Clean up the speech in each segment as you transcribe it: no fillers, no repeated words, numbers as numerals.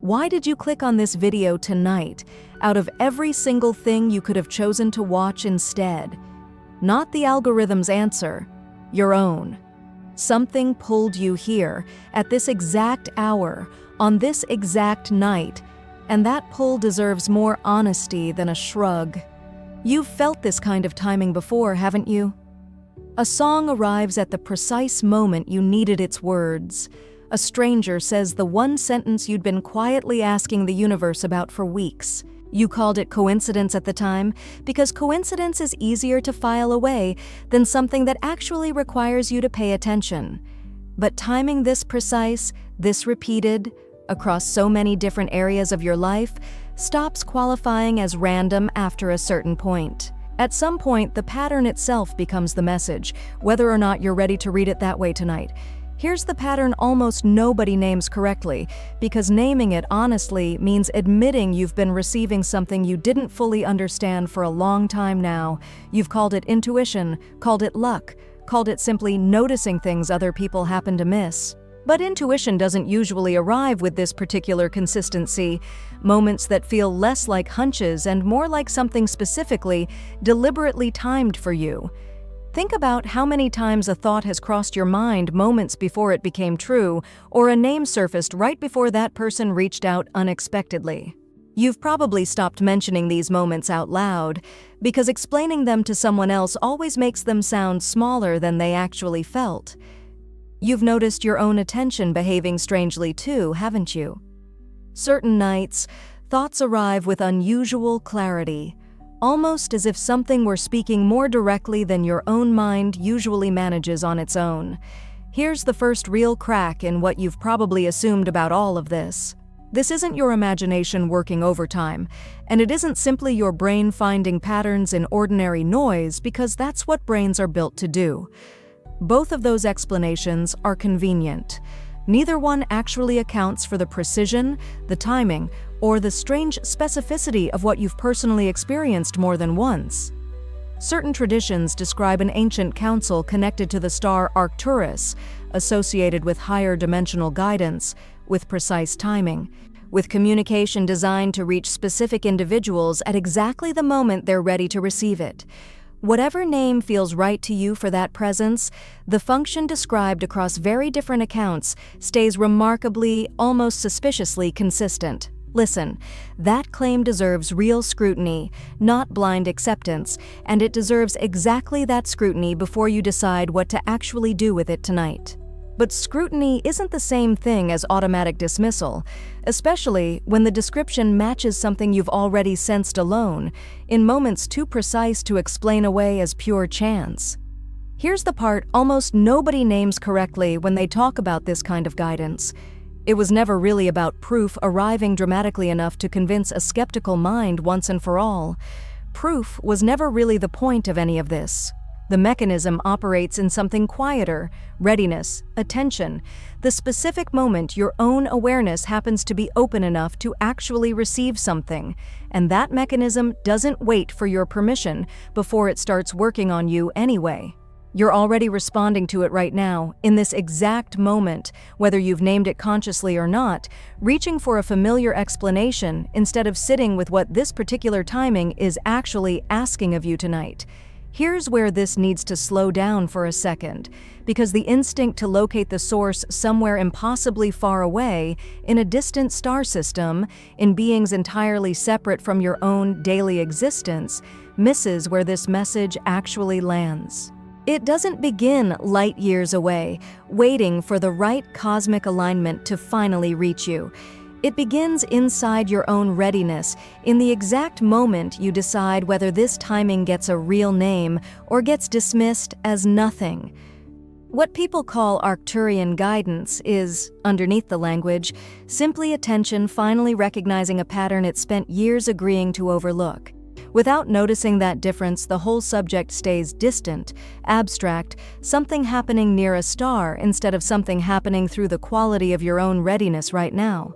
Why did you click on this video tonight, out of every single thing you could have chosen to watch instead? Not the algorithm's answer, your own. Something pulled you here, at this exact hour, on this exact night, and that pull deserves more honesty than a shrug. You've felt this kind of timing before, haven't you? A song arrives at the precise moment you needed its words. A stranger says the one sentence you'd been quietly asking the universe about for weeks. You called it coincidence at the time because coincidence is easier to file away than something that actually requires you to pay attention. But timing this precise, this repeated, across so many different areas of your life, stops qualifying as random after a certain point. At some point, the pattern itself becomes the message, whether or not you're ready to read it that way tonight. Here's the pattern almost nobody names correctly, because naming it honestly means admitting you've been receiving something you didn't fully understand for a long time now. You've called it intuition, called it luck, called it simply noticing things other people happen to miss. But intuition doesn't usually arrive with this particular consistency. Moments that feel less like hunches and more like something specifically, deliberately timed for you. Think about how many times a thought has crossed your mind moments before it became true, or a name surfaced right before that person reached out unexpectedly. You've probably stopped mentioning these moments out loud, because explaining them to someone else always makes them sound smaller than they actually felt. You've noticed your own attention behaving strangely too, haven't you? Certain nights, thoughts arrive with unusual clarity, almost as if something were speaking more directly than your own mind usually manages on its own. Here's the first real crack in what you've probably assumed about all of this. This isn't your imagination working overtime, and it isn't simply your brain finding patterns in ordinary noise, because that's what brains are built to do. Both of those explanations are convenient. Neither one actually accounts for the precision, the timing, or the strange specificity of what you've personally experienced more than once. Certain traditions describe an ancient council connected to the star Arcturus, associated with higher dimensional guidance, with precise timing, with communication designed to reach specific individuals at exactly the moment they're ready to receive it. Whatever name feels right to you for that presence, the function described across very different accounts stays remarkably, almost suspiciously consistent. Listen, that claim deserves real scrutiny, not blind acceptance, and it deserves exactly that scrutiny before you decide what to actually do with it tonight. But scrutiny isn't the same thing as automatic dismissal, especially when the description matches something you've already sensed alone, in moments too precise to explain away as pure chance. Here's the part almost nobody names correctly when they talk about this kind of guidance. It was never really about proof arriving dramatically enough to convince a skeptical mind once and for all. Proof was never really the point of any of this. The mechanism operates in something quieter: readiness, attention, the specific moment your own awareness happens to be open enough to actually receive something, and that mechanism doesn't wait for your permission before it starts working on you anyway. You're already responding to it right now, in this exact moment, whether you've named it consciously or not, reaching for a familiar explanation instead of sitting with what this particular timing is actually asking of you tonight. Here's where this needs to slow down for a second, because the instinct to locate the source somewhere impossibly far away, in a distant star system, in beings entirely separate from your own daily existence, misses where this message actually lands. It doesn't begin light years away, waiting for the right cosmic alignment to finally reach you. It begins inside your own readiness, in the exact moment you decide whether this timing gets a real name or gets dismissed as nothing. What people call Arcturian guidance is, underneath the language, simply attention finally recognizing a pattern it spent years agreeing to overlook. Without noticing that difference, the whole subject stays distant, abstract, something happening near a star instead of something happening through the quality of your own readiness right now.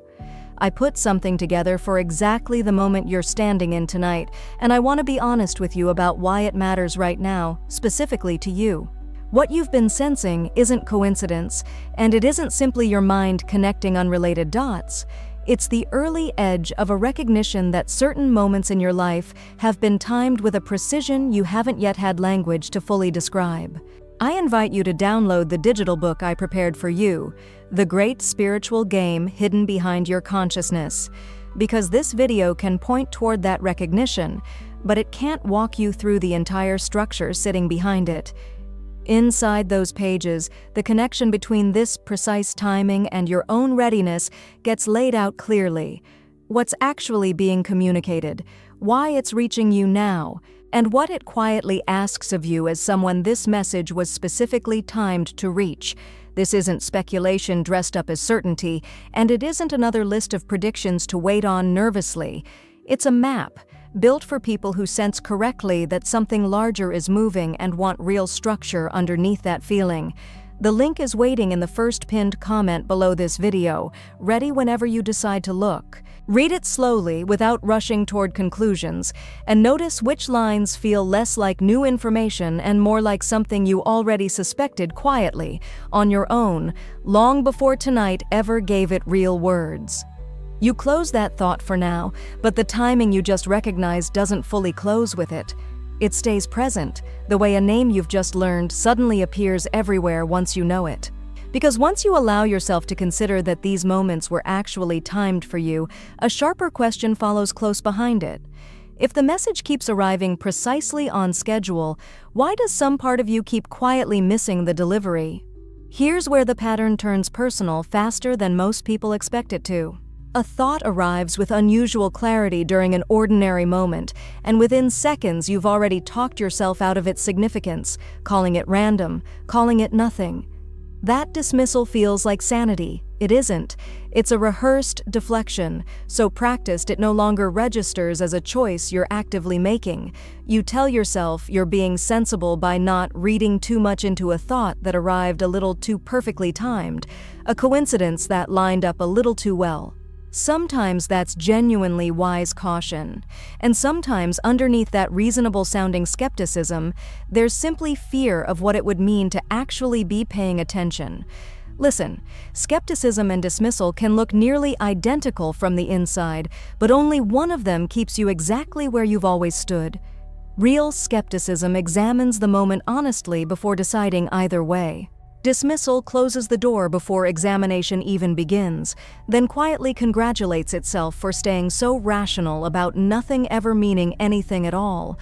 I put something together for exactly the moment you're standing in tonight, and I want to be honest with you about why it matters right now, specifically to you. What you've been sensing isn't coincidence, and it isn't simply your mind connecting unrelated dots. It's the early edge of a recognition that certain moments in your life have been timed with a precision you haven't yet had language to fully describe. I invite you to download the digital book I prepared for you, The Great Spiritual Game Hidden Behind Your Consciousness, because this video can point toward that recognition, but it can't walk you through the entire structure sitting behind it. Inside those pages, the connection between this precise timing and your own readiness gets laid out clearly. What's actually being communicated, why it's reaching you now, and what it quietly asks of you as someone this message was specifically timed to reach. This isn't speculation dressed up as certainty, and it isn't another list of predictions to wait on nervously. It's a map, built for people who sense correctly that something larger is moving and want real structure underneath that feeling. The link is waiting in the first pinned comment below this video, ready whenever you decide to look. Read it slowly without rushing toward conclusions, and notice which lines feel less like new information and more like something you already suspected quietly, on your own, long before tonight ever gave it real words. You close that thought for now, but the timing you just recognized doesn't fully close with it. It stays present, the way a name you've just learned suddenly appears everywhere once you know it. Because once you allow yourself to consider that these moments were actually timed for you, a sharper question follows close behind it. If the message keeps arriving precisely on schedule, why does some part of you keep quietly missing the delivery? Here's where the pattern turns personal faster than most people expect it to. A thought arrives with unusual clarity during an ordinary moment, and within seconds you've already talked yourself out of its significance, calling it random, calling it nothing. That dismissal feels like sanity. It isn't. It's a rehearsed deflection, so practiced it no longer registers as a choice you're actively making. You tell yourself you're being sensible by not reading too much into a thought that arrived a little too perfectly timed, a coincidence that lined up a little too well. Sometimes that's genuinely wise caution, and sometimes underneath that reasonable-sounding skepticism, there's simply fear of what it would mean to actually be paying attention. Listen, skepticism and dismissal can look nearly identical from the inside, but only one of them keeps you exactly where you've always stood. Real skepticism examines the moment honestly before deciding either way. Dismissal closes the door before examination even begins, then quietly congratulates itself for staying so rational about nothing ever meaning anything at all.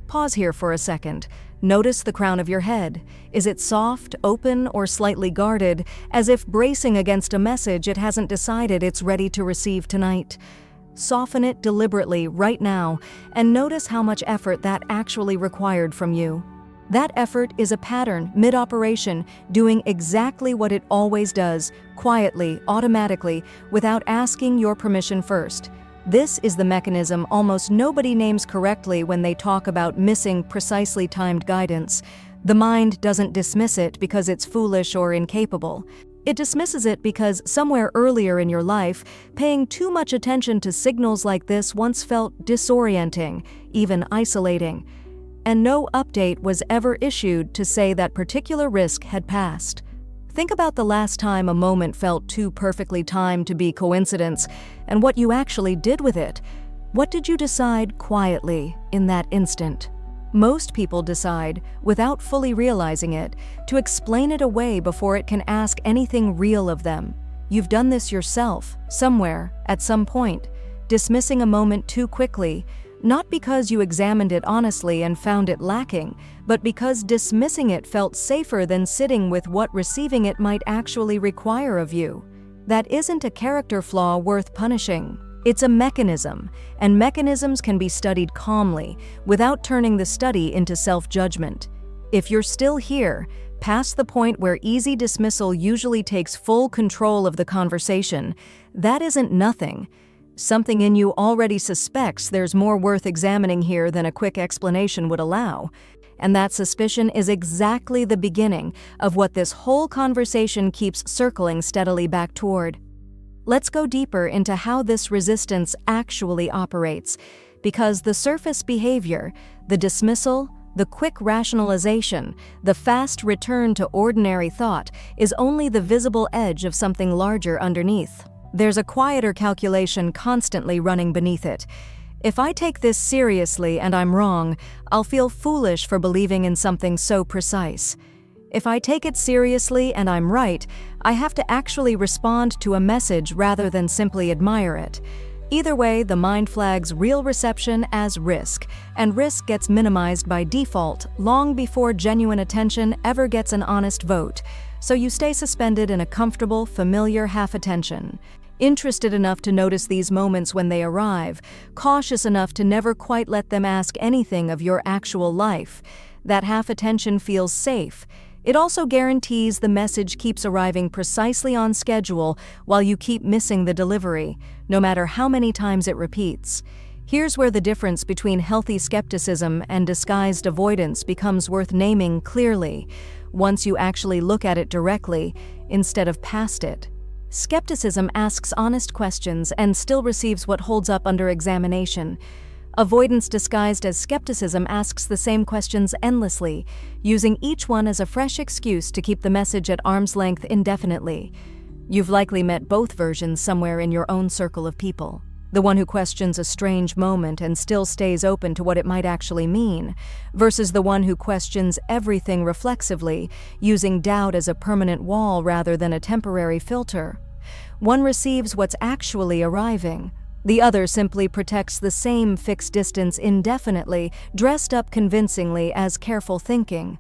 Pause here for a second. Notice the crown of your head. Is it soft, open, or slightly guarded, as if bracing against a message it hasn't decided it's ready to receive tonight? Soften it deliberately right now, and notice how much effort that actually required from you. That effort is a pattern, mid-operation, doing exactly what it always does, quietly, automatically, without asking your permission first. This is the mechanism almost nobody names correctly when they talk about missing precisely timed guidance. The mind doesn't dismiss it because it's foolish or incapable. It dismisses it because somewhere earlier in your life, paying too much attention to signals like this once felt disorienting, even isolating. And no update was ever issued to say that particular risk had passed. Think about the last time a moment felt too perfectly timed to be coincidence, and what you actually did with it. What did you decide quietly in that instant? Most people decide, without fully realizing it, to explain it away before it can ask anything real of them. You've done this yourself, somewhere, at some point, dismissing a moment too quickly, not because you examined it honestly and found it lacking, but because dismissing it felt safer than sitting with what receiving it might actually require of you. That isn't a character flaw worth punishing. It's a mechanism, and mechanisms can be studied calmly, without turning the study into self-judgment. If you're still here, past the point where easy dismissal usually takes full control of the conversation, that isn't nothing. Something in you already suspects there's more worth examining here than a quick explanation would allow. And that suspicion is exactly the beginning of what this whole conversation keeps circling steadily back toward. Let's go deeper into how this resistance actually operates, because the surface behavior, the dismissal, the quick rationalization, the fast return to ordinary thought is only the visible edge of something larger underneath. There's a quieter calculation constantly running beneath it. If I take this seriously and I'm wrong, I'll feel foolish for believing in something so precise. If I take it seriously and I'm right, I have to actually respond to a message rather than simply admire it. Either way, the mind flags real reception as risk, and risk gets minimized by default long before genuine attention ever gets an honest vote, so you stay suspended in a comfortable, familiar half-attention. Interested enough to notice these moments when they arrive, cautious enough to never quite let them ask anything of your actual life. That half-attention feels safe. It also guarantees the message keeps arriving precisely on schedule while you keep missing the delivery, no matter how many times it repeats. Here's where the difference between healthy skepticism and disguised avoidance becomes worth naming clearly, once you actually look at it directly instead of past it. Skepticism asks honest questions and still receives what holds up under examination. Avoidance disguised as skepticism asks the same questions endlessly, using each one as a fresh excuse to keep the message at arm's length indefinitely. You've likely met both versions somewhere in your own circle of people. The one who questions a strange moment and still stays open to what it might actually mean, versus the one who questions everything reflexively, using doubt as a permanent wall rather than a temporary filter. One receives what's actually arriving. The other simply protects the same fixed distance indefinitely, dressed up convincingly as careful thinking.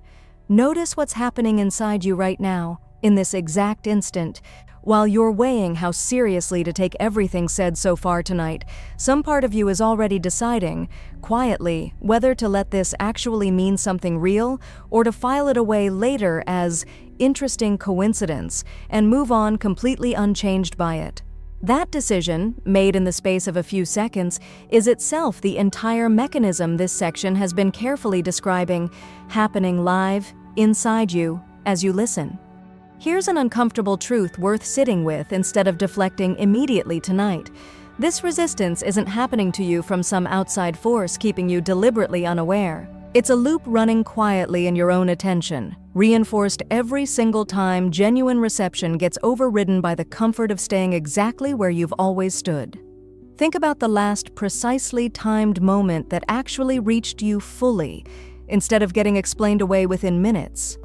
Notice what's happening inside you right now, in this exact instant. While you're weighing how seriously to take everything said so far tonight, some part of you is already deciding, quietly, whether to let this actually mean something real or to file it away later as interesting coincidence and move on completely unchanged by it. That decision, made in the space of a few seconds, is itself the entire mechanism this section has been carefully describing, happening live, inside you, as you listen. Here's an uncomfortable truth worth sitting with instead of deflecting immediately tonight. This resistance isn't happening to you from some outside force keeping you deliberately unaware. It's a loop running quietly in your own attention, reinforced every single time genuine reception gets overridden by the comfort of staying exactly where you've always stood. Think about the last precisely timed moment that actually reached you fully, instead of getting explained away within minutes.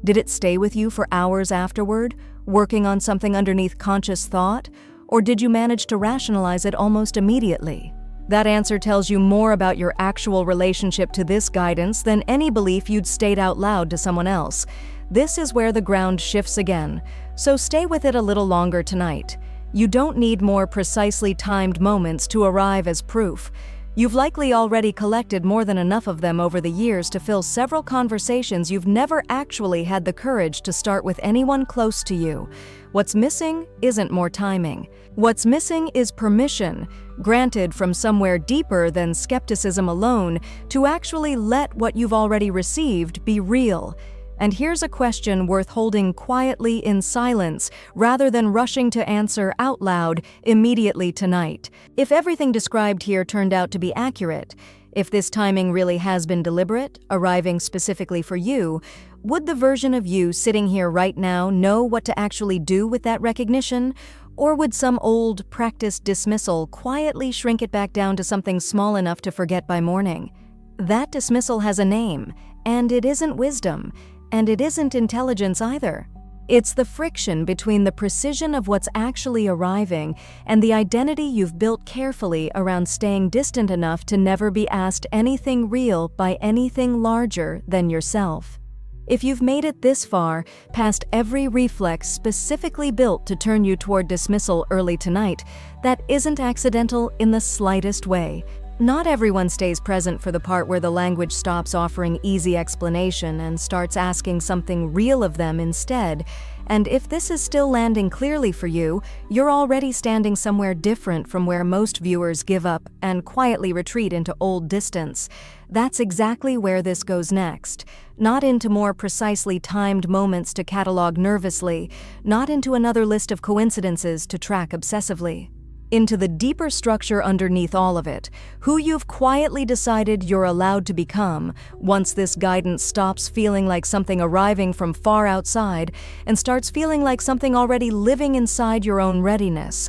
Did it stay with you for hours afterward, working on something underneath conscious thought, or did you manage to rationalize it almost immediately? That answer tells you more about your actual relationship to this guidance than any belief you'd state out loud to someone else. This is where the ground shifts again, so stay with it a little longer tonight. You don't need more precisely timed moments to arrive as proof. You've likely already collected more than enough of them over the years to fill several conversations you've never actually had the courage to start with anyone close to you. What's missing isn't more timing. What's missing is permission, granted from somewhere deeper than skepticism alone, to actually let what you've already received be real. And here's a question worth holding quietly in silence rather than rushing to answer out loud immediately tonight. If everything described here turned out to be accurate, if this timing really has been deliberate, arriving specifically for you, would the version of you sitting here right now know what to actually do with that recognition? Or would some old, practiced dismissal quietly shrink it back down to something small enough to forget by morning? That dismissal has a name, and it isn't wisdom. And it isn't intelligence either. It's the friction between the precision of what's actually arriving and the identity you've built carefully around staying distant enough to never be asked anything real by anything larger than yourself. If you've made it this far, past every reflex specifically built to turn you toward dismissal early tonight, that isn't accidental in the slightest way. Not everyone stays present for the part where the language stops offering easy explanation and starts asking something real of them instead. And if this is still landing clearly for you, you're already standing somewhere different from where most viewers give up and quietly retreat into old distance. That's exactly where this goes next. Not into more precisely timed moments to catalog nervously, not into another list of coincidences to track obsessively. into the deeper structure underneath all of it, who you've quietly decided you're allowed to become once this guidance stops feeling like something arriving from far outside and starts feeling like something already living inside your own readiness.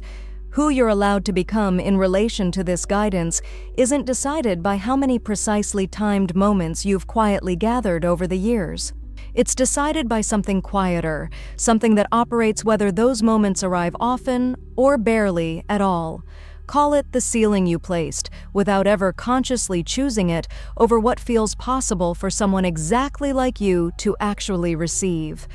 Who you're allowed to become in relation to this guidance isn't decided by how many precisely timed moments you've quietly gathered over the years. It's decided by something quieter, something that operates whether those moments arrive often or barely at all. Call it the ceiling you placed, without ever consciously choosing it, over what feels possible for someone exactly like you to actually receive.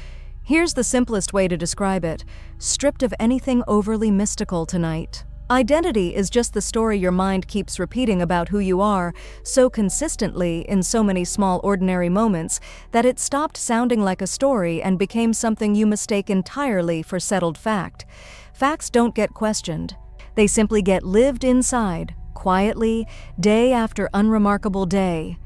Here's the simplest way to describe it, stripped of anything overly mystical tonight. Identity is just the story your mind keeps repeating about who you are so consistently in so many small ordinary moments that it stopped sounding like a story and became something you mistake entirely for settled fact. Facts don't get questioned. They simply get lived inside, quietly, day after unremarkable day.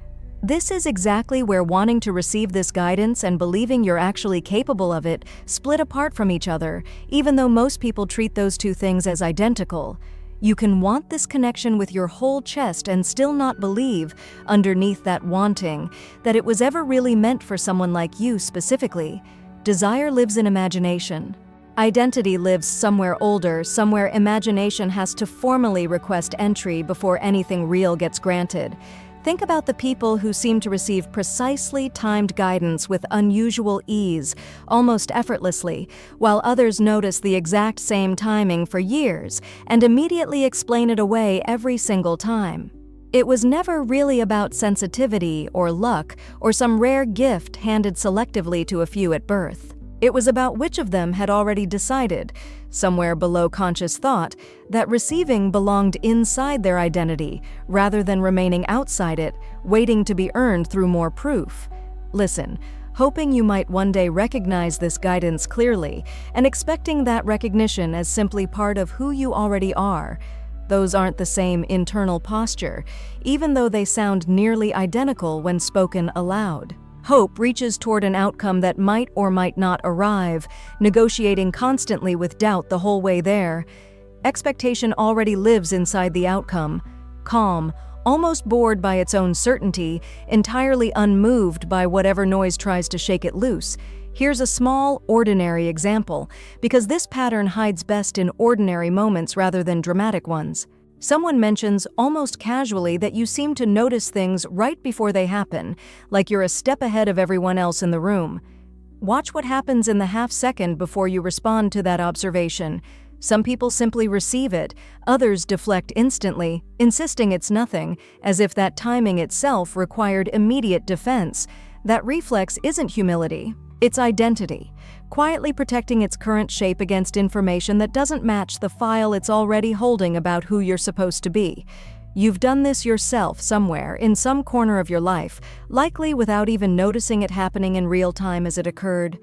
This is exactly where wanting to receive this guidance and believing you're actually capable of it split apart from each other, even though most people treat those two things as identical. You can want this connection with your whole chest and still not believe, underneath that wanting, that it was ever really meant for someone like you specifically. Desire lives in imagination. Identity lives somewhere older, somewhere imagination has to formally request entry before anything real gets granted. Think about the people who seem to receive precisely timed guidance with unusual ease, almost effortlessly, while others notice the exact same timing for years and immediately explain it away every single time. It was never really about sensitivity or luck or some rare gift handed selectively to a few at birth. It was about which of them had already decided, somewhere below conscious thought, that receiving belonged inside their identity rather than remaining outside it, waiting to be earned through more proof. Listen, hoping you might one day recognize this guidance clearly and expecting that recognition as simply part of who you already are. Those aren't the same internal posture, even though they sound nearly identical when spoken aloud. Hope reaches toward an outcome that might or might not arrive, negotiating constantly with doubt the whole way there. Expectation already lives inside the outcome, calm, almost bored by its own certainty, entirely unmoved by whatever noise tries to shake it loose. Here's a small, ordinary example, because this pattern hides best in ordinary moments rather than dramatic ones. Someone mentions almost casually that you seem to notice things right before they happen, like you're a step ahead of everyone else in the room. Watch what happens in the half-second before you respond to that observation. Some people simply receive it, others deflect instantly, insisting it's nothing, as if that timing itself required immediate defense. That reflex isn't humility, it's identity, quietly protecting its current shape against information that doesn't match the file it's already holding about who you're supposed to be. You've done this yourself somewhere, in some corner of your life, likely without even noticing it happening in real time as it occurred.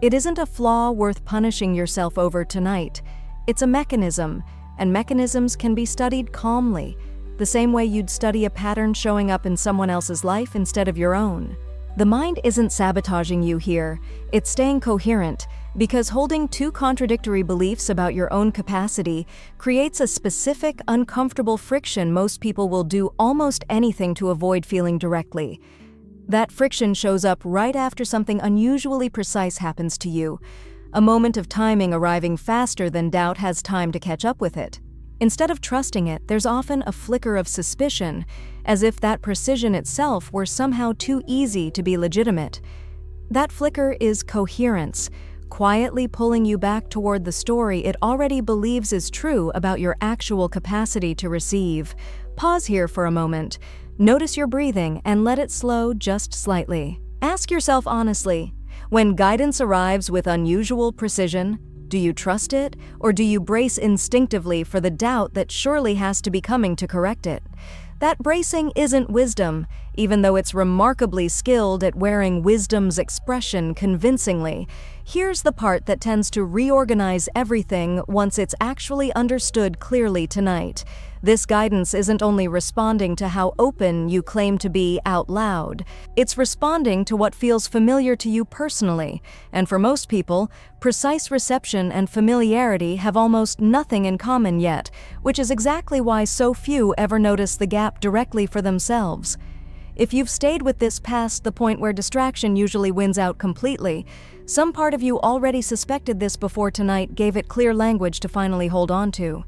It isn't a flaw worth punishing yourself over tonight. It's a mechanism, and mechanisms can be studied calmly, the same way you'd study a pattern showing up in someone else's life instead of your own. The mind isn't sabotaging you here, it's staying coherent, because holding two contradictory beliefs about your own capacity creates a specific, uncomfortable friction most people will do almost anything to avoid feeling directly. That friction shows up right after something unusually precise happens to you, a moment of timing arriving faster than doubt has time to catch up with it. Instead of trusting it, there's often a flicker of suspicion, as if that precision itself were somehow too easy to be legitimate. That flicker is coherence, quietly pulling you back toward the story it already believes is true about your actual capacity to receive. Pause here for a moment. Notice your breathing and let it slow just slightly. Ask yourself honestly, when guidance arrives with unusual precision, do you trust it, or do you brace instinctively for the doubt that surely has to be coming to correct it? That bracing isn't wisdom, even though it's remarkably skilled at wearing wisdom's expression convincingly. Here's the part that tends to reorganize everything once it's actually understood clearly tonight. This guidance isn't only responding to how open you claim to be out loud, it's responding to what feels familiar to you personally. And for most people, precise reception and familiarity have almost nothing in common yet, which is exactly why so few ever notice the gap directly for themselves. If you've stayed with this past the point where distraction usually wins out completely, some part of you already suspected this before tonight gave it clear language to finally hold on to.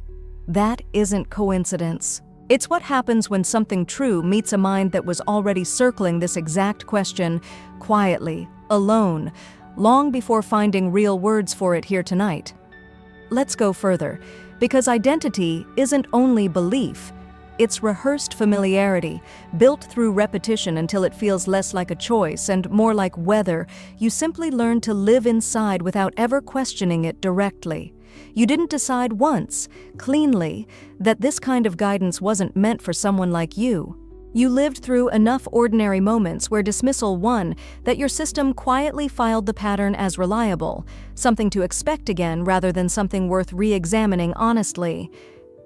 That isn't coincidence. It's what happens when something true meets a mind that was already circling this exact question, quietly, alone, long before finding real words for it here tonight. Let's go further, because identity isn't only belief. It's rehearsed familiarity, built through repetition until it feels less like a choice and more like weather. You simply learn to live inside without ever questioning it directly. You didn't decide once, cleanly, that this kind of guidance wasn't meant for someone like you. You lived through enough ordinary moments where dismissal won that your system quietly filed the pattern as reliable, something to expect again rather than something worth re-examining honestly.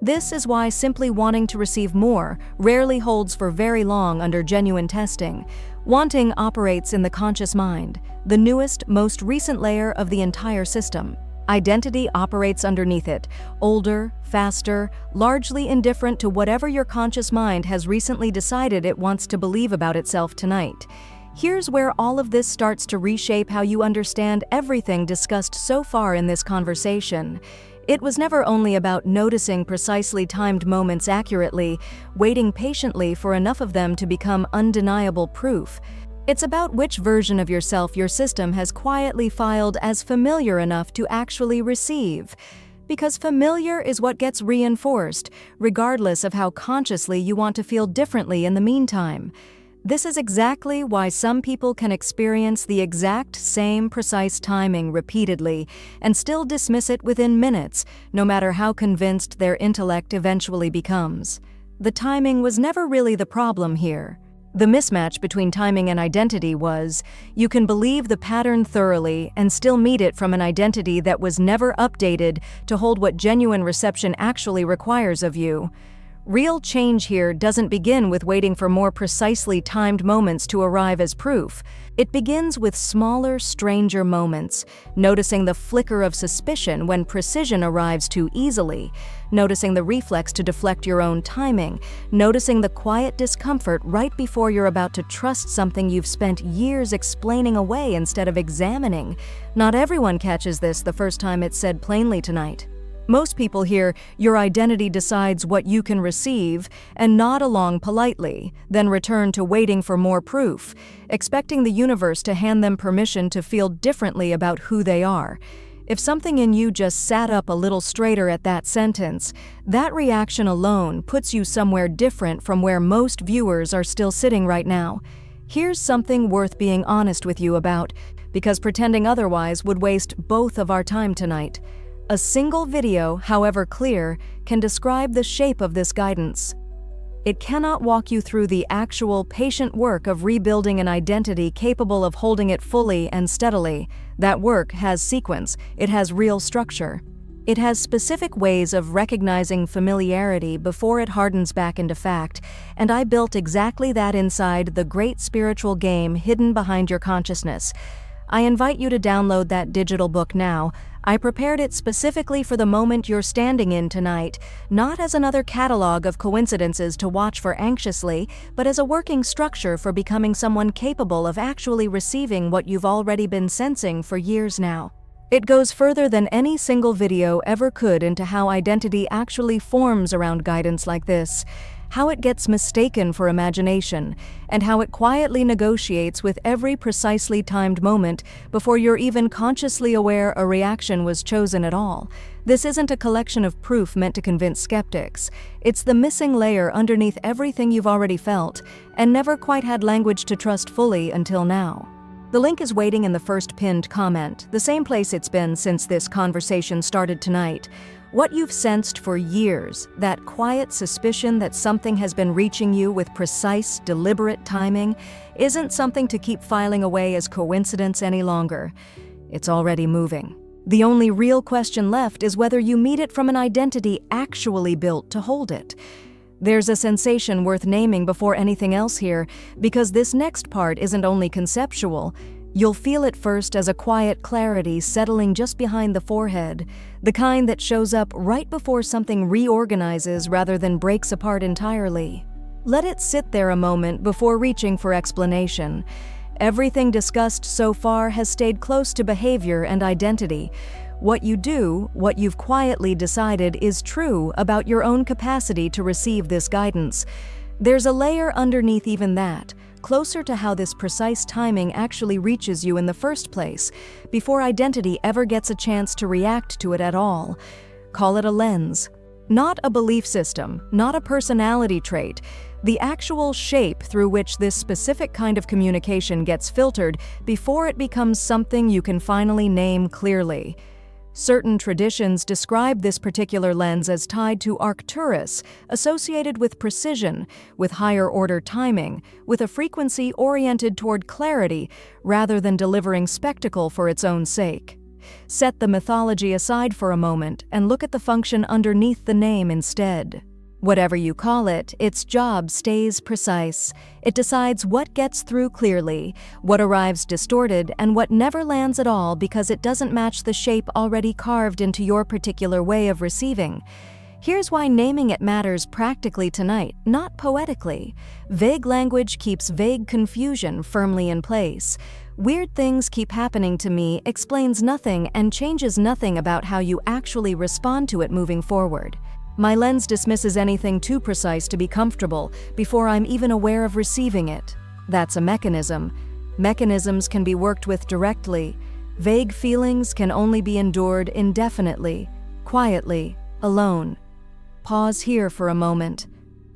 This is why simply wanting to receive more rarely holds for very long under genuine testing. Wanting operates in the conscious mind, the newest, most recent layer of the entire system. Identity operates underneath it, older, faster, largely indifferent to whatever your conscious mind has recently decided it wants to believe about itself tonight. Here's where all of this starts to reshape how you understand everything discussed so far in this conversation. It was never only about noticing precisely timed moments accurately, waiting patiently for enough of them to become undeniable proof. It's about which version of yourself your system has quietly filed as familiar enough to actually receive. Because familiar is what gets reinforced, regardless of how consciously you want to feel differently in the meantime. This is exactly why some people can experience the exact same precise timing repeatedly and still dismiss it within minutes, no matter how convinced their intellect eventually becomes. The timing was never really the problem here. The mismatch between timing and identity was, you can believe the pattern thoroughly and still meet it from an identity that was never updated to hold what genuine reception actually requires of you. Real change here doesn't begin with waiting for more precisely timed moments to arrive as proof. It begins with smaller, stranger moments, noticing the flicker of suspicion when precision arrives too easily, noticing the reflex to deflect your own timing, noticing the quiet discomfort right before you're about to trust something you've spent years explaining away instead of examining. Not everyone catches this the first time it's said plainly tonight. Most people hear, your identity decides what you can receive, and nod along politely, then return to waiting for more proof, expecting the universe to hand them permission to feel differently about who they are. If something in you just sat up a little straighter at that sentence, that reaction alone puts you somewhere different from where most viewers are still sitting right now. Here's something worth being honest with you about, because pretending otherwise would waste both of our time tonight. A single video, however clear, can describe the shape of this guidance. It cannot walk you through the actual patient work of rebuilding an identity capable of holding it fully and steadily. That work has sequence, it has real structure. It has specific ways of recognizing familiarity before it hardens back into fact, and I built exactly that inside the great spiritual game hidden behind your consciousness. I invite you to download that digital book now. I prepared it specifically for the moment you're standing in tonight, not as another catalog of coincidences to watch for anxiously, but as a working structure for becoming someone capable of actually receiving what you've already been sensing for years now. It goes further than any single video ever could into how identity actually forms around guidance like this, how it gets mistaken for imagination, and how it quietly negotiates with every precisely timed moment before you're even consciously aware a reaction was chosen at all. This isn't a collection of proof meant to convince skeptics. It's the missing layer underneath everything you've already felt and never quite had language to trust fully until now. The link is waiting in the first pinned comment, the same place it's been since this conversation started tonight. What you've sensed for years, that quiet suspicion that something has been reaching you with precise, deliberate timing, isn't something to keep filing away as coincidence any longer. It's already moving. The only real question left is whether you meet it from an identity actually built to hold it. There's a sensation worth naming before anything else here, because this next part isn't only conceptual. You'll feel it first as a quiet clarity settling just behind the forehead, the kind that shows up right before something reorganizes rather than breaks apart entirely. Let it sit there a moment before reaching for explanation. Everything discussed so far has stayed close to behavior and identity. What you do, what you've quietly decided is true about your own capacity to receive this guidance. There's a layer underneath even that, closer to how this precise timing actually reaches you in the first place, before identity ever gets a chance to react to it at all. Call it a lens. Not a belief system, not a personality trait. The actual shape through which this specific kind of communication gets filtered before it becomes something you can finally name clearly. Certain traditions describe this particular lens as tied to Arcturus, associated with precision, with higher-order timing, with a frequency oriented toward clarity rather than delivering spectacle for its own sake. Set the mythology aside for a moment and look at the function underneath the name instead. Whatever you call it, its job stays precise. It decides what gets through clearly, what arrives distorted, and what never lands at all because it doesn't match the shape already carved into your particular way of receiving. Here's why naming it matters practically tonight, not poetically. Vague language keeps vague confusion firmly in place. Weird things keep happening to me explains nothing and changes nothing about how you actually respond to it moving forward. My lens dismisses anything too precise to be comfortable before I'm even aware of receiving it. That's a mechanism. Mechanisms can be worked with directly. Vague feelings can only be endured indefinitely, quietly, alone. Pause here for a moment.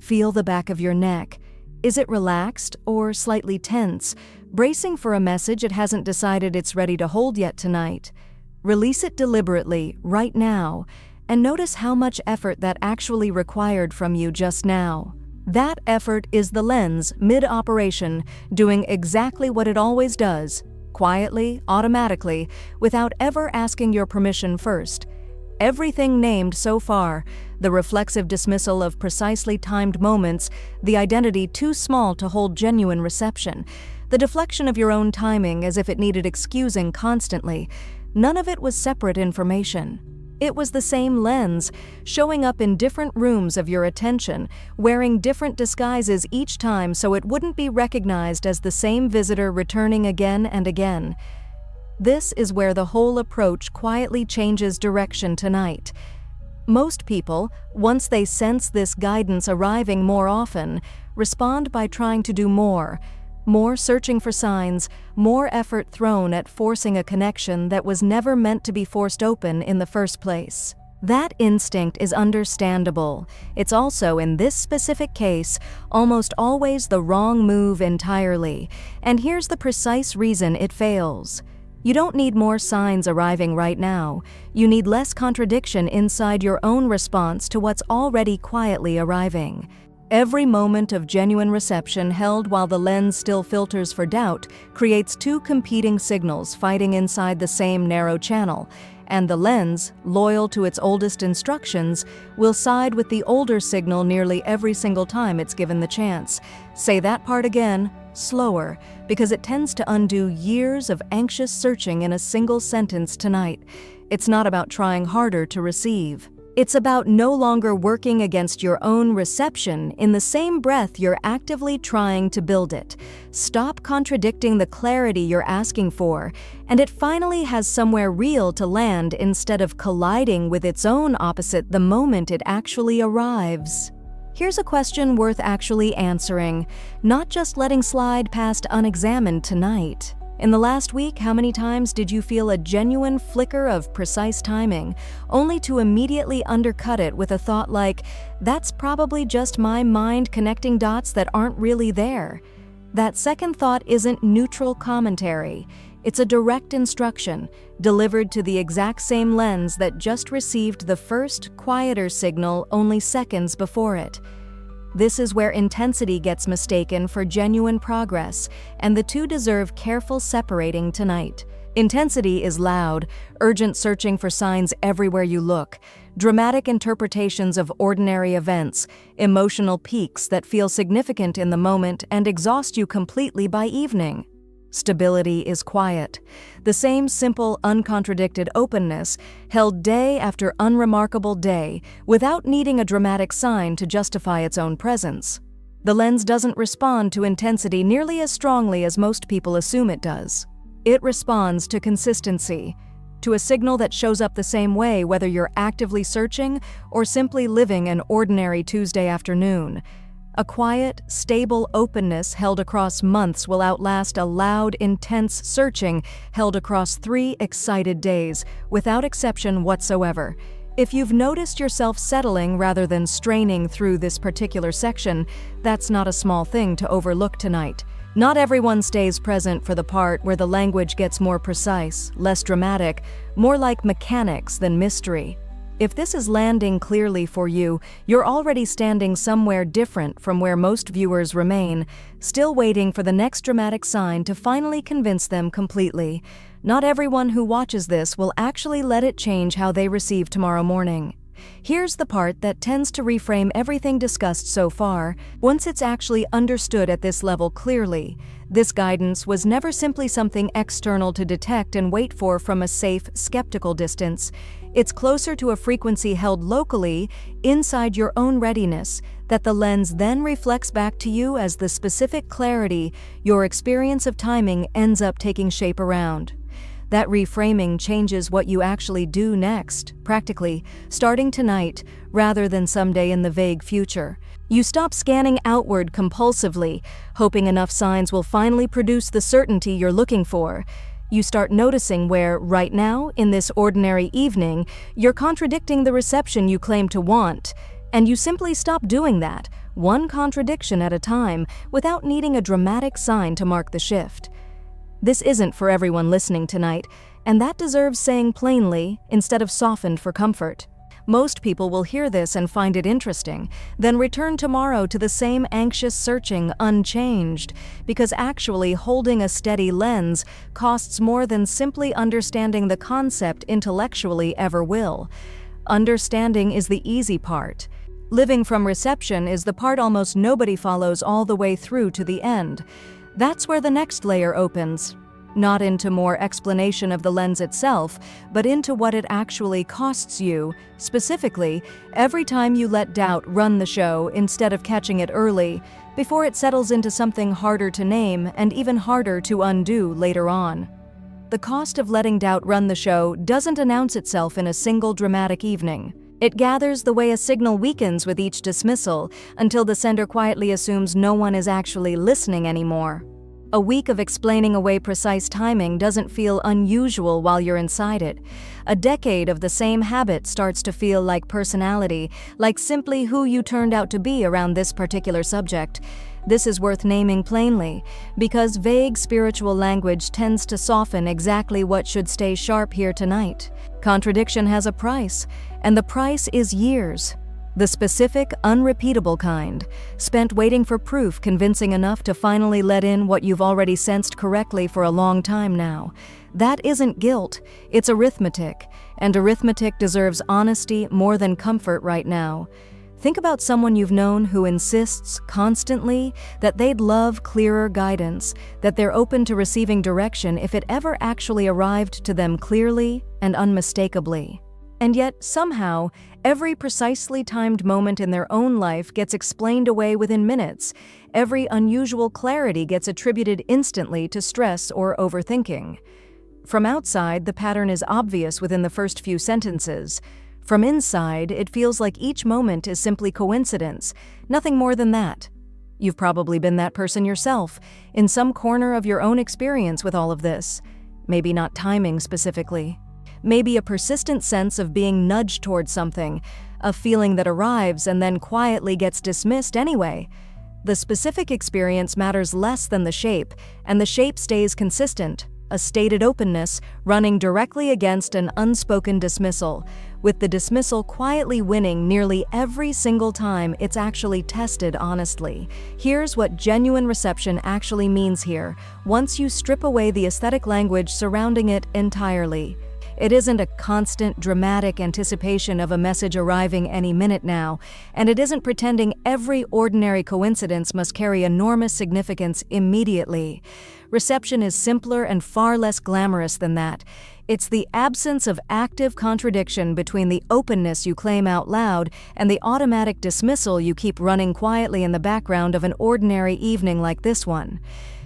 Feel the back of your neck. Is it relaxed or slightly tense, bracing for a message it hasn't decided it's ready to hold yet tonight? Release it deliberately, right now, and notice how much effort that actually required from you just now. That effort is the lens, mid-operation, doing exactly what it always does, quietly, automatically, without ever asking your permission first. Everything named so far, the reflexive dismissal of precisely timed moments, the identity too small to hold genuine reception, the deflection of your own timing as if it needed excusing constantly, none of it was separate information. It was the same lens, showing up in different rooms of your attention, wearing different disguises each time so it wouldn't be recognized as the same visitor returning again and again. This is where the whole approach quietly changes direction tonight. Most people, once they sense this guidance arriving more often, respond by trying to do more searching for signs, more effort thrown at forcing a connection that was never meant to be forced open in the first place. That instinct is understandable. It's also, in this specific case, almost always the wrong move entirely, and here's the precise reason it fails. You don't need more signs arriving right now. You need less contradiction inside your own response to what's already quietly arriving. Every moment of genuine reception held while the lens still filters for doubt creates two competing signals fighting inside the same narrow channel, and the lens, loyal to its oldest instructions, will side with the older signal nearly every single time it's given the chance. Say that part again, slower, because it tends to undo years of anxious searching in a single sentence tonight. It's not about trying harder to receive. It's about no longer working against your own reception in the same breath you're actively trying to build it. Stop contradicting the clarity you're asking for, and it finally has somewhere real to land instead of colliding with its own opposite the moment it actually arrives. Here's a question worth actually answering, not just letting slide past unexamined tonight. In the last week, how many times did you feel a genuine flicker of precise timing, only to immediately undercut it with a thought like, "That's probably just my mind connecting dots that aren't really there"? That second thought isn't neutral commentary. It's a direct instruction, delivered to the exact same lens that just received the first, quieter signal only seconds before it. This is where intensity gets mistaken for genuine progress, and the two deserve careful separating tonight. Intensity is loud, urgent searching for signs everywhere you look, dramatic interpretations of ordinary events, emotional peaks that feel significant in the moment and exhaust you completely by evening. Stability is quiet, the same simple, uncontradicted openness held day after unremarkable day without needing a dramatic sign to justify its own presence. The lens doesn't respond to intensity nearly as strongly as most people assume it does. It responds to consistency, to a signal that shows up the same way whether you're actively searching or simply living an ordinary Tuesday afternoon. A quiet, stable openness held across months will outlast a loud, intense searching held across 3 excited days, without exception whatsoever. If you've noticed yourself settling rather than straining through this particular section, that's not a small thing to overlook tonight. Not everyone stays present for the part where the language gets more precise, less dramatic, more like mechanics than mystery. If this is landing clearly for you, you're already standing somewhere different from where most viewers remain, still waiting for the next dramatic sign to finally convince them completely. Not everyone who watches this will actually let it change how they receive tomorrow morning. Here's the part that tends to reframe everything discussed so far. Once it's actually understood at this level clearly, this guidance was never simply something external to detect and wait for from a safe, skeptical distance. It's closer to a frequency held locally, inside your own readiness, that the lens then reflects back to you as the specific clarity your experience of timing ends up taking shape around. That reframing changes what you actually do next, practically, starting tonight, rather than someday in the vague future. You stop scanning outward compulsively, hoping enough signs will finally produce the certainty you're looking for. You start noticing where, right now, in this ordinary evening, you're contradicting the reception you claim to want, and you simply stop doing that, one contradiction at a time, without needing a dramatic sign to mark the shift. This isn't for everyone listening tonight, and that deserves saying plainly instead of softened for comfort. Most people will hear this and find it interesting, then return tomorrow to the same anxious searching unchanged, because actually holding a steady lens costs more than simply understanding the concept intellectually ever will. Understanding is the easy part. Living from reception is the part almost nobody follows all the way through to the end. That's where the next layer opens. Not into more explanation of the lens itself, but into what it actually costs you. Specifically, every time you let doubt run the show instead of catching it early, before it settles into something harder to name and even harder to undo later on. The cost of letting doubt run the show doesn't announce itself in a single dramatic evening. It gathers the way a signal weakens with each dismissal, until the sender quietly assumes no one is actually listening anymore. A week of explaining away precise timing doesn't feel unusual while you're inside it. A decade of the same habit starts to feel like personality, like simply who you turned out to be around this particular subject. This is worth naming plainly, because vague spiritual language tends to soften exactly what should stay sharp here tonight. Contradiction has a price, and the price is years. The specific, unrepeatable kind, spent waiting for proof convincing enough to finally let in what you've already sensed correctly for a long time now. That isn't guilt, it's arithmetic, and arithmetic deserves honesty more than comfort right now. Think about someone you've known who insists constantly that they'd love clearer guidance, that they're open to receiving direction if it ever actually arrived to them clearly and unmistakably. And yet, somehow, every precisely timed moment in their own life gets explained away within minutes. Every unusual clarity gets attributed instantly to stress or overthinking. From outside, the pattern is obvious within the first few sentences. From inside, it feels like each moment is simply coincidence, nothing more than that. You've probably been that person yourself, in some corner of your own experience with all of this. Maybe not timing specifically. Maybe a persistent sense of being nudged towards something, a feeling that arrives and then quietly gets dismissed anyway. The specific experience matters less than the shape, and the shape stays consistent, a stated openness running directly against an unspoken dismissal, with the dismissal quietly winning nearly every single time it's actually tested honestly. Here's what genuine reception actually means here, once you strip away the aesthetic language surrounding it entirely. It isn't a constant, dramatic anticipation of a message arriving any minute now, and it isn't pretending every ordinary coincidence must carry enormous significance immediately. Reception is simpler and far less glamorous than that. It's the absence of active contradiction between the openness you claim out loud and the automatic dismissal you keep running quietly in the background of an ordinary evening like this one.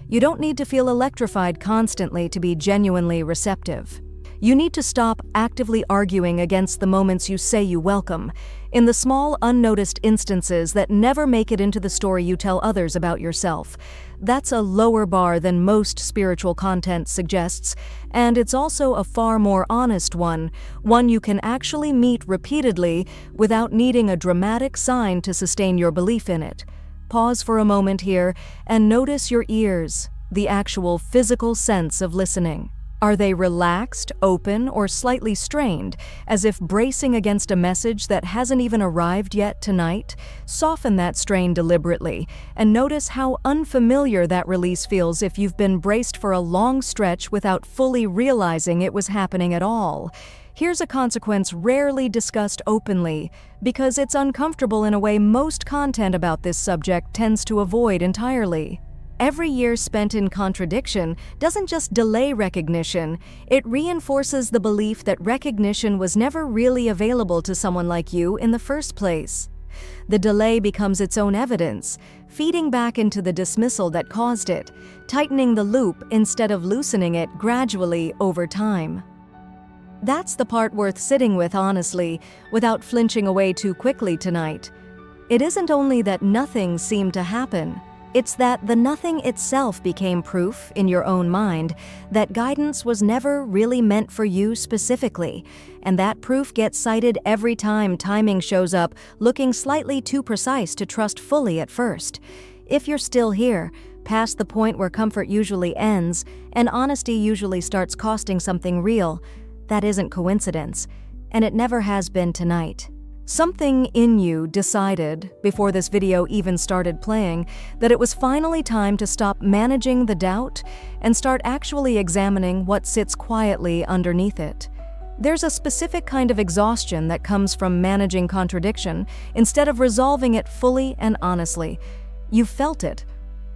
You don't need to feel electrified constantly to be genuinely receptive. You need to stop actively arguing against the moments you say you welcome, in the small, unnoticed instances that never make it into the story you tell others about yourself. That's a lower bar than most spiritual content suggests, and it's also a far more honest one you can actually meet repeatedly without needing a dramatic sign to sustain your belief in it. Pause for a moment here and notice your ears, the actual physical sense of listening. Are they relaxed, open, or slightly strained, as if bracing against a message that hasn't even arrived yet tonight? Soften that strain deliberately, and notice how unfamiliar that release feels if you've been braced for a long stretch without fully realizing it was happening at all. Here's a consequence rarely discussed openly, because it's uncomfortable in a way most content about this subject tends to avoid entirely. Every year spent in contradiction doesn't just delay recognition, it reinforces the belief that recognition was never really available to someone like you in the first place. The delay becomes its own evidence, feeding back into the dismissal that caused it, tightening the loop instead of loosening it gradually over time. That's the part worth sitting with honestly, without flinching away too quickly tonight. It isn't only that nothing seemed to happen. It's that the nothing itself became proof, in your own mind, that guidance was never really meant for you specifically, and that proof gets cited every time timing shows up looking slightly too precise to trust fully at first. If you're still here, past the point where comfort usually ends, and honesty usually starts costing something real, that isn't coincidence, and it never has been tonight. Something in you decided, before this video even started playing, that it was finally time to stop managing the doubt and start actually examining what sits quietly underneath it. There's a specific kind of exhaustion that comes from managing contradiction instead of resolving it fully and honestly. You've felt it.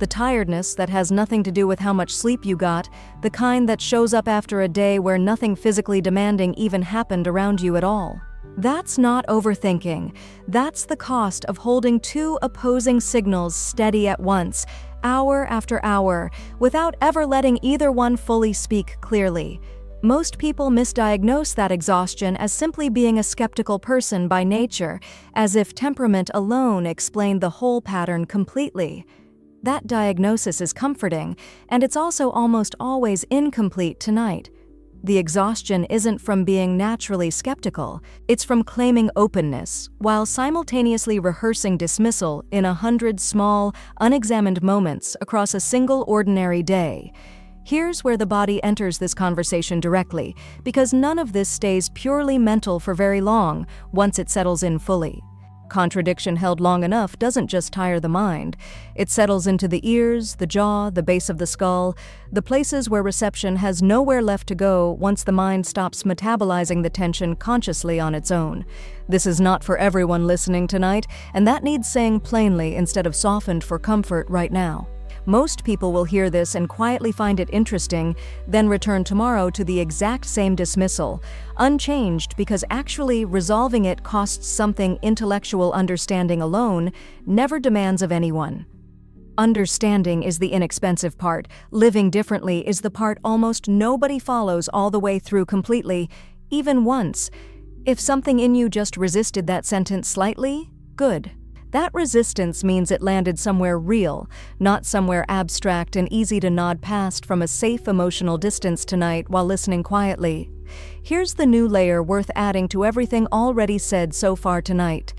The tiredness that has nothing to do with how much sleep you got, the kind that shows up after a day where nothing physically demanding even happened around you at all. That's not overthinking. That's the cost of holding two opposing signals steady at once, hour after hour, without ever letting either one fully speak clearly. Most people misdiagnose that exhaustion as simply being a skeptical person by nature, as if temperament alone explained the whole pattern completely. That diagnosis is comforting, and it's also almost always incomplete tonight. The exhaustion isn't from being naturally skeptical, it's from claiming openness, while simultaneously rehearsing dismissal in 100 small, unexamined moments across a single ordinary day. Here's where the body enters this conversation directly, because none of this stays purely mental for very long once it settles in fully. Contradiction held long enough doesn't just tire the mind. It settles into the ears, the jaw, the base of the skull, the places where reception has nowhere left to go once the mind stops metabolizing the tension consciously on its own. This is not for everyone listening tonight, and that needs saying plainly instead of softened for comfort right now. Most people will hear this and quietly find it interesting, then return tomorrow to the exact same dismissal, unchanged because actually resolving it costs something intellectual understanding alone never demands of anyone. Understanding is the inexpensive part. Living differently is the part almost nobody follows all the way through completely, even once. If something in you just resisted that sentence slightly, good. That resistance means it landed somewhere real, not somewhere abstract and easy to nod past from a safe emotional distance tonight while listening quietly. Here's the new layer worth adding to everything already said so far tonight.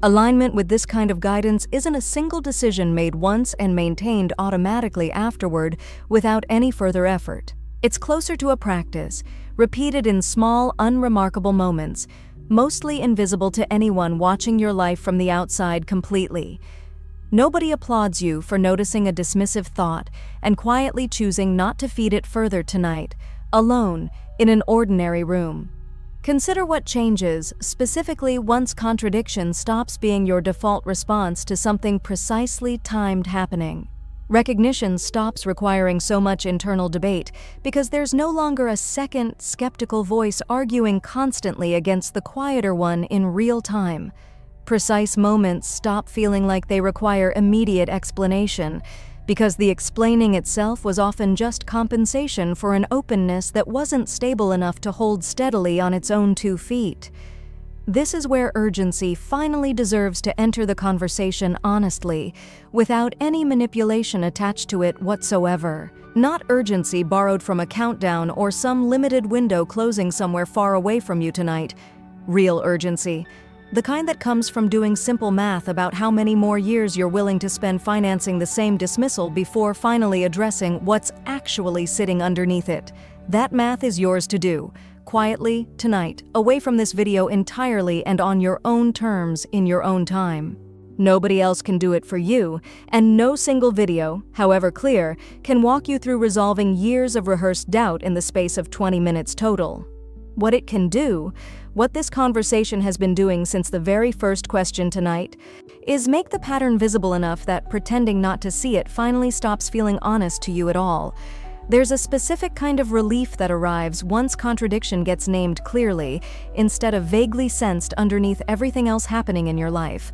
Alignment with this kind of guidance isn't a single decision made once and maintained automatically afterward without any further effort. It's closer to a practice, repeated in small, unremarkable moments, mostly invisible to anyone watching your life from the outside completely. Nobody applauds you for noticing a dismissive thought and quietly choosing not to feed it further tonight, alone, in an ordinary room. Consider what changes, specifically once contradiction stops being your default response to something precisely timed happening. Recognition stops requiring so much internal debate because there's no longer a second, skeptical voice arguing constantly against the quieter one in real time. Precise moments stop feeling like they require immediate explanation because the explaining itself was often just compensation for an openness that wasn't stable enough to hold steadily on its own 2 feet. This is where urgency finally deserves to enter the conversation honestly, without any manipulation attached to it whatsoever. Not urgency borrowed from a countdown or some limited window closing somewhere far away from you tonight. Real urgency. The kind that comes from doing simple math about how many more years you're willing to spend financing the same dismissal before finally addressing what's actually sitting underneath it. That math is yours to do. Quietly, tonight, away from this video entirely and on your own terms in your own time. Nobody else can do it for you, and no single video, however clear, can walk you through resolving years of rehearsed doubt in the space of 20 minutes total. What it can do, what this conversation has been doing since the very first question tonight, is make the pattern visible enough that pretending not to see it finally stops feeling honest to you at all. There's a specific kind of relief that arrives once contradiction gets named clearly, instead of vaguely sensed underneath everything else happening in your life.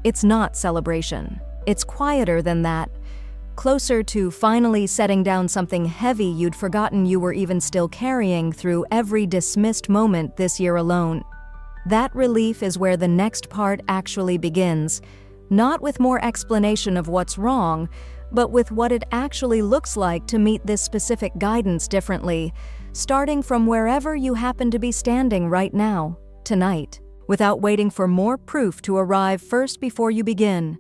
It's not celebration. It's quieter than that. Closer to finally setting down something heavy you'd forgotten you were even still carrying through every dismissed moment this year alone. That relief is where the next part actually begins, not with more explanation of what's wrong, but with what it actually looks like to meet this specific guidance differently, starting from wherever you happen to be standing right now, tonight, without waiting for more proof to arrive first before you begin.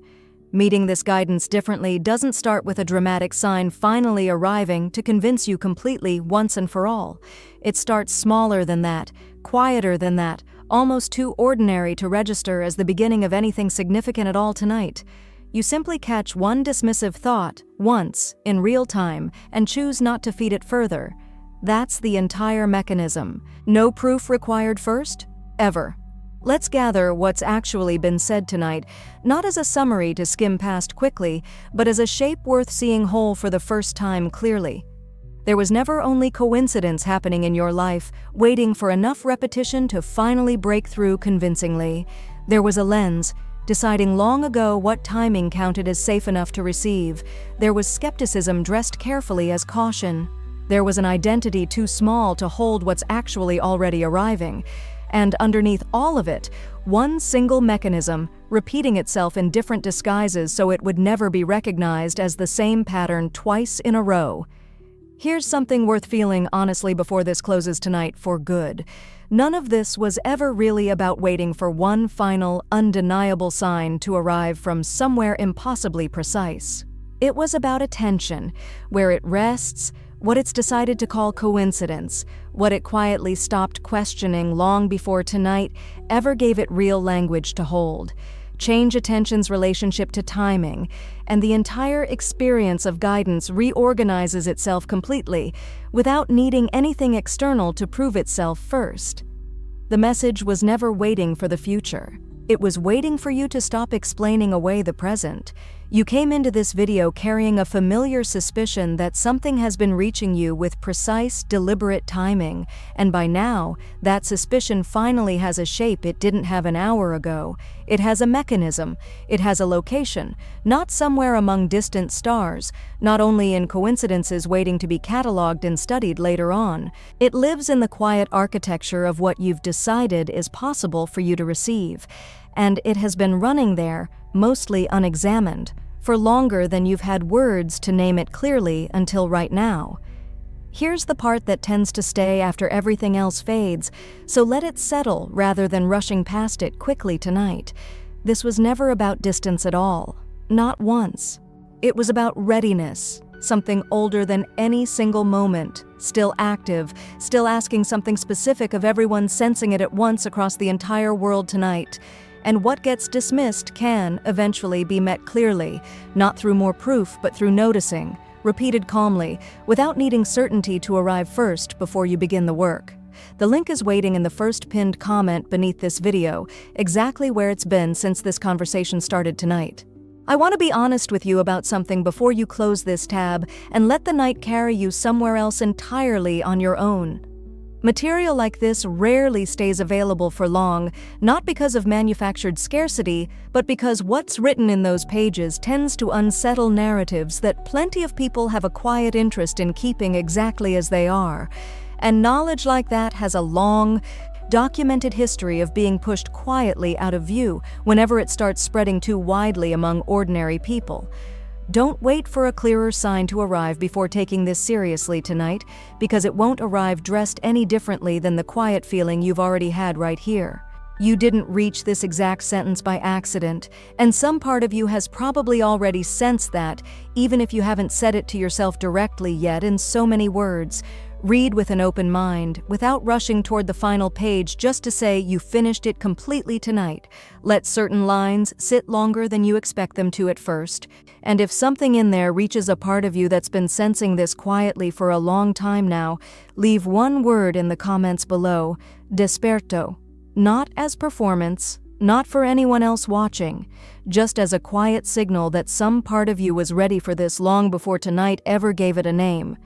Meeting this guidance differently doesn't start with a dramatic sign finally arriving to convince you completely once and for all. It starts smaller than that, quieter than that, almost too ordinary to register as the beginning of anything significant at all tonight. You simply catch one dismissive thought, once, in real time, and choose not to feed it further. That's the entire mechanism. No proof required first, ever. Let's gather what's actually been said tonight, not as a summary to skim past quickly, but as a shape worth seeing whole for the first time clearly. There was never only coincidence happening in your life, waiting for enough repetition to finally break through convincingly. There was a lens, deciding long ago what timing counted as safe enough to receive. There was skepticism dressed carefully as caution. There was an identity too small to hold what's actually already arriving. And underneath all of it, one single mechanism, repeating itself in different disguises so it would never be recognized as the same pattern twice in a row. Here's something worth feeling honestly before this closes tonight for good. None of this was ever really about waiting for one final, undeniable sign to arrive from somewhere impossibly precise. It was about attention, where it rests, what it's decided to call coincidence, what it quietly stopped questioning long before tonight ever gave it real language to hold. Change attention's relationship to timing, and the entire experience of guidance reorganizes itself completely, without needing anything external to prove itself first. The message was never waiting for the future. It was waiting for you to stop explaining away the present. You came into this video carrying a familiar suspicion that something has been reaching you with precise, deliberate timing, and by now, that suspicion finally has a shape it didn't have an hour ago. It has a mechanism. It has a location, not somewhere among distant stars, not only in coincidences waiting to be cataloged and studied later on. It lives in the quiet architecture of what you've decided is possible for you to receive, and it has been running there, mostly unexamined, for longer than you've had words to name it clearly until right now. Here's the part that tends to stay after everything else fades, so let it settle rather than rushing past it quickly tonight. This was never about distance at all. Not once. It was about readiness. something older than any single moment, still active, still asking something specific of everyone sensing it at once across the entire world tonight. And what gets dismissed can, eventually, be met clearly, not through more proof but through noticing, repeated calmly, without needing certainty to arrive first before you begin the work. The link is waiting in the first pinned comment beneath this video, exactly where it's been since this conversation started tonight. I want to be honest with you about something before you close this tab and let the night carry you somewhere else entirely on your own. Material like this rarely stays available for long, not because of manufactured scarcity, but because what's written in those pages tends to unsettle narratives that plenty of people have a quiet interest in keeping exactly as they are. And knowledge like that has a long, documented history of being pushed quietly out of view whenever it starts spreading too widely among ordinary people. Don't wait for a clearer sign to arrive before taking this seriously tonight, because it won't arrive dressed any differently than the quiet feeling you've already had right here. You didn't reach this exact sentence by accident, and some part of you has probably already sensed that, even if you haven't said it to yourself directly yet in so many words. Read with an open mind, without rushing toward the final page just to say you finished it completely tonight. Let certain lines sit longer than you expect them to at first. And if something in there reaches a part of you that's been sensing this quietly for a long time now, leave one word in the comments below: desperto. Not as performance, not for anyone else watching, just as a quiet signal that some part of you was ready for this long before tonight ever gave it a name.